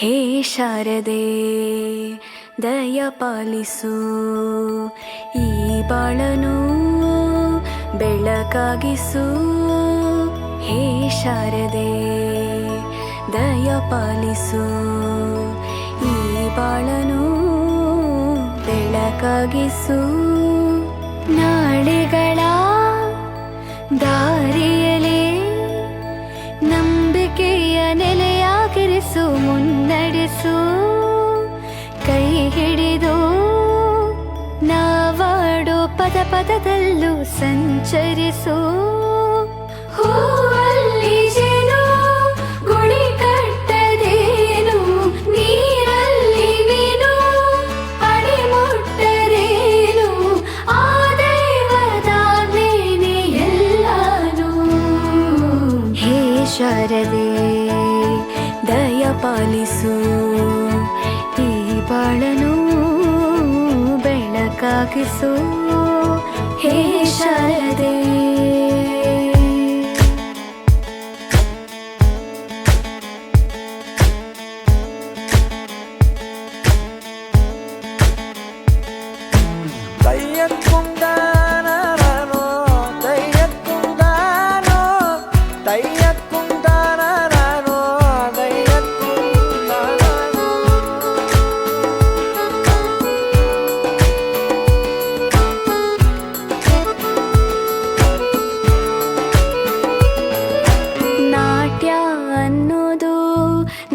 ಹೇ ಶಾರದೆ ದಯ ಪಾಲಿಸು, ಈ ಬಾಳನು ಬೆಳಕಾಗಿಸು. ಹೇ ಶಾರದೆ ದಯ ಪಾಲಿಸು, ಈ ಬಾಳನು ಬೆಳಕಾಗಿಸು. ನಾಳೆಗಳ ದಾರಿಯಲೇ ನಂಬಿಕೆಯ ನೆಲೆಯಾಗಿರಿಸು, ಮುನ್ನಡೆಸು. ಕೈ ಹಿಡಿದು ನಾವಾಡೋ ಪದ ಪದದಲ್ಲೂ ಸಂಚರಿಸು. ಹೂವಲ್ಲಿ ಜೇನು ಗುಳಿ ಕಟ್ಟದೇನು, ನೀರಲ್ಲಿ ಮೀನು ಅಡಿ ಮುಟ್ಟರೇನು, ಆ ದೈವದಾಜ್ಞೆನೇ ಎಲ್ಲಾನು. ಹೇ ಶಾರದೆ ದಯ ಪಾಲಿಸು, ಈ ಬಾಳನು ಬೆಳಕಾಗಿಸು. ಹೇ ಶಾರದೆ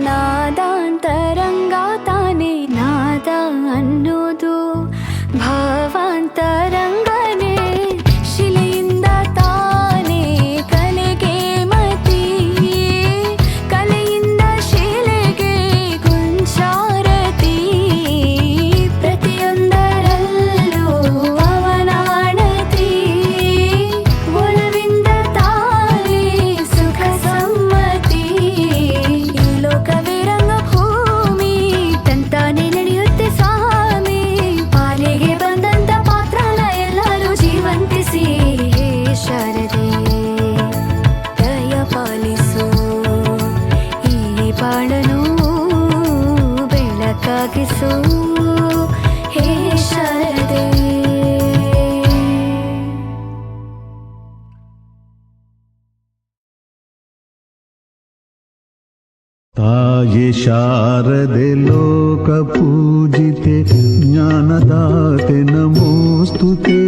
ನಾದಾಂತರಂಗ ತಾನೆ, ನಾದ ಅನ್ನೋದು ಭಾವಾಂತರಂಗನೇ. ಶಿಲೆಯಿಂದ ತಾನೇ ಕಲೆಗೆ ಮತಿ, ಕಲೆಯಿಂದ ಶಿಲೆಗೆ ಕುಂಚಾರತಿ. ಪ್ರತಿಯೊಂದರಲ್ಲೂ ಅವನಾಣತಿ, ಒಲವಿಂದ ತಾನೇ ಸುಖ ಸಮ್ಮತಿ. ಈ ಲೋಕವೇ ಶಾರದೆ ದಯ ಪಾಲಿಸು, ಈ ಬಾಳನು ಬೆಳಕಾಗಿಸು. ಹೇ ಶಾರದೆ ತಾಯಿ ಶಾರದೆ ಲೋಕ ಪೂಜಿತೆ, ಜ್ಞಾನದಾತೆ ನಮೋಸ್ತುತೆ.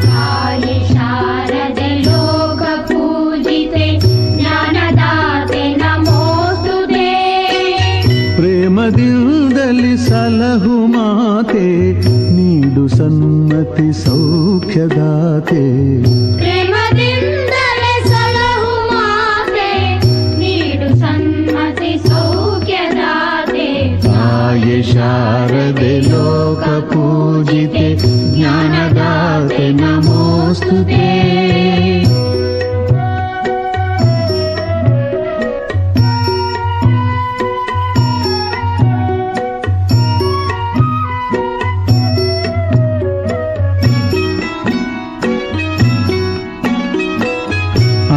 ತಾಯಿ ಶಾರದೆ ಲೋಕ ಪೂಜಿತೆ, ಜ್ಞಾನದಾತೆ ನಮೋಸ್ತುತೆ. ಪ್ರೇಮದಿಂದಲಿ ಸಲಹು ಮಾತೆ, ನೀಡು ಸನ್ಮತಿ ಸೌಖ್ಯದಾತೆ. ಪ್ರೇಮದಿಂದಲೇ ಸಲಹು ಮಾತೆ, ನೀಡು ಸನ್ಮತಿ ಸೌಖ್ಯದಾತೆ. ತಾಯಿ ಶಾರದೆ ಲೋಕ ಪೂಜಿತೆ, ಜ್ಞಾನದಾತೆ ನಮೋಸ್ತುತೆ.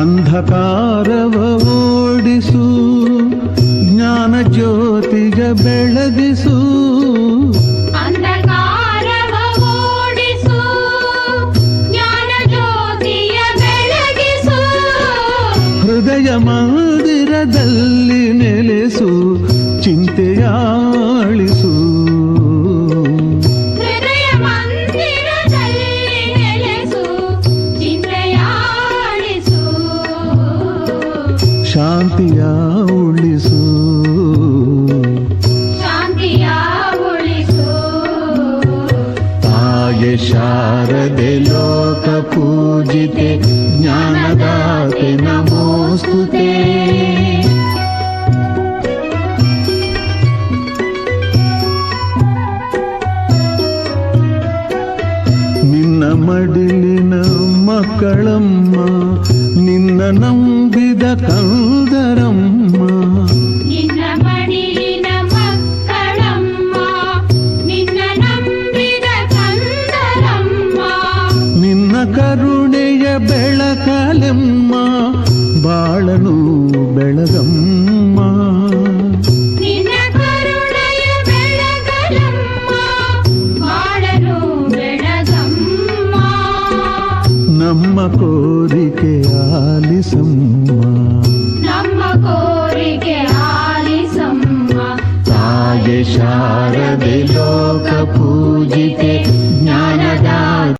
ಅಂಧಕಾರವ ಓಡಿಸು, ಜ್ಞಾನ ಜ್ಯೋತಿಗ ಬೆಳಗಿಸು. ಅಂಧಕಾರವ ಓಡಿಸು, ಜ್ಞಾನ ಜ್ಯೋತಿಯ ಬೆಳಗಿಸು. ಹೃದಯ ಮಂದಿರದಲ್ಲಿ ನೆಲೆಸು, ಚಿಂತೆಯಾಳಿಸು. ಹೃದಯ ಮಂದಿರದಲ್ಲಿ ನೆಲೆಸು, ಚಿಂತೆಯಾಳಿಸು. ಶಾಂತಿಯ ಉಳಿಸು, ಶಾಂತಿಯ ಉಳಿಸು. ತಾಯಿ ಶಾರದೆ ಲೋಕ ಪೂಜಿತೆ, ಜ್ಞಾನದಾತೆ ನಮೋಸ್ತುತೆ. ನಿನ್ನ ಮಡಿಲಿನ ಮಕ್ಕಳಮ್ಮ, ನಿನ್ನ ನಂಬಿದ ಕಂದರಮ್ಮ. ನಿನ್ನ ಮಡಿಲಿನ ಮಕ್ಕಳಮ್ಮ, ನಿನ್ನ ನಂಬಿದ ಕಂದರಮ್ಮ. ನಿನ್ನ ಕರುಣೆಯ ಬೆಳಕಲೆಮ್ಮ, ಬಾಳನು ಬೆಳಗಮ್ಮ. ನಿನ್ನ ಕೋರಿಕೆ ಆಲಿಸಮ್ಮ. ನಮ್ಮ ಕೋರಿಕೆ ಆಲಿಸಮ್ಮ. ತಾಯಿ ಶಾರದೆ ಲೋಕ ಪೂಜಿತೆ